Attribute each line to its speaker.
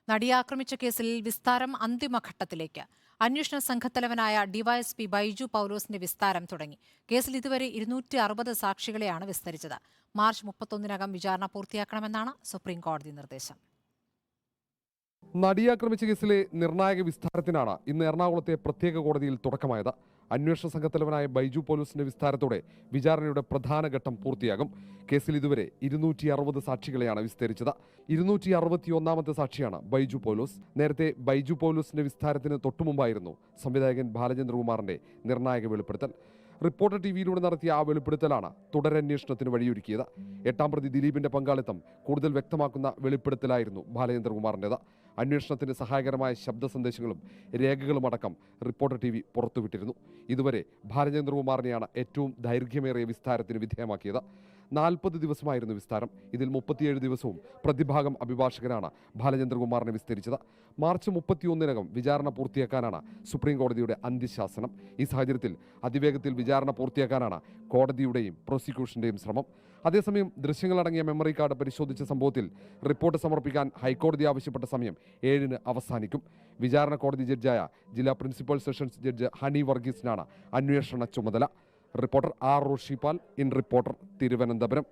Speaker 1: നടിയെ ആക്രമിച്ച കേസിൽ വിസ്താരം അന്തിമഘട്ടത്തിലേക്ക്. അന്വേഷണ സംഘത്തലവനായ ഡിവൈഎസ്പി ബൈജു പൌലോസിന്റെ വിസ്താരം തുടങ്ങി. കേസിൽ ഇതുവരെ 260 സാക്ഷികളെയാണ് വിസ്തരിച്ചത്. മാർച്ച് 31-നകം വിചാരണ പൂർത്തിയാക്കണമെന്നാണ് സുപ്രീംകോടതി നിർദ്ദേശം.
Speaker 2: നടിയെ ആക്രമിച്ച കേസിലെ നിർണായക വിസ്താരത്തിനാണ് ഇന്ന് എറണാകുളത്തെ പ്രത്യേക കോടതിയിൽ തുടക്കമായത്. അന്വേഷണ സംഘത്തലവനായ ബൈജു പൌലോസിന്റെ വിസ്താരത്തോടെ വിചാരണയുടെ പ്രധാന ഘട്ടം പൂർത്തിയാകും. കേസിൽ ഇതുവരെ 260 സാക്ഷികളെയാണ് വിസ്തരിച്ചത്. 261ാമത്തെ സാക്ഷിയാണ് ബൈജു പൌലോസ്. നേരത്തെ ബൈജു പൌലോസിന്റെ വിസ്താരത്തിന് തൊട്ടുമുമ്പായിരുന്നു സംവിധായകൻ ബാലചന്ദ്രകുമാറിന്റെ നിർണായക വെളിപ്പെടുത്തൽ. റിപ്പോർട്ടർ ടിവിയിലൂടെ നടത്തിയ ആ വെളിപ്പെടുത്തലാണ് തുടരന്വേഷണത്തിന് വഴിയൊരുക്കിയത്. 8ാം പ്രതി ദിലീപിന്റെ പങ്കാളിത്തം കൂടുതൽ വ്യക്തമാക്കുന്ന വെളിപ്പെടുത്തലായിരുന്നു ബാലചന്ദ്രകുമാറിൻ്റെത്. അന്വേഷണത്തിന് സഹായകരമായ ശബ്ദ സന്ദേശങ്ങളും രേഖകളും അടക്കം റിപ്പോർട്ടർ ടി വി പുറത്തുവിട്ടിരുന്നു. ഇതുവരെ ബാലചന്ദ്രകുമാറിനെയാണ് ഏറ്റവും ദൈർഘ്യമേറിയ വിസ്താരത്തിന് വിധേയമാക്കിയത്. 40 ദിവസമായിരുന്നു വിസ്താരം. ഇതിൽ 37 ദിവസവും പ്രതിഭാഗം അഭിഭാഷകനാണ് ബാലചന്ദ്രകുമാറിനെ വിസ്തരിച്ചത്. മാർച്ച് 31-നകം വിചാരണ പൂർത്തിയാക്കാനാണ് സുപ്രീം കോടതിയുടെ അന്ത്യശാസനം. ഈ സാഹചര്യത്തിൽ അതിവേഗത്തിൽ വിചാരണ പൂർത്തിയാക്കാനാണ് കോടതിയുടെയും പ്രോസിക്യൂഷന്റെയും ശ്രമം. അതേസമയം ദൃശ്യങ്ങളടങ്ങിയ മെമ്മറി കാർഡ് പരിശോധിച്ച സംഭവത്തിൽ റിപ്പോർട്ട് സമർപ്പിക്കാൻ ഹൈക്കോടതി ആവശ്യപ്പെട്ട സമയം 7-ന് അവസാനിക്കും. വിചാരണ കോടതി ജഡ്ജായ ജില്ലാ പ്രിൻസിപ്പൽ സെഷൻസ് ജഡ്ജ് ഹണി വർഗീസിനാണ് അന്വേഷണ ചുമതല. Reporter R Roshipal, in reporter, Thiruvananthapuram.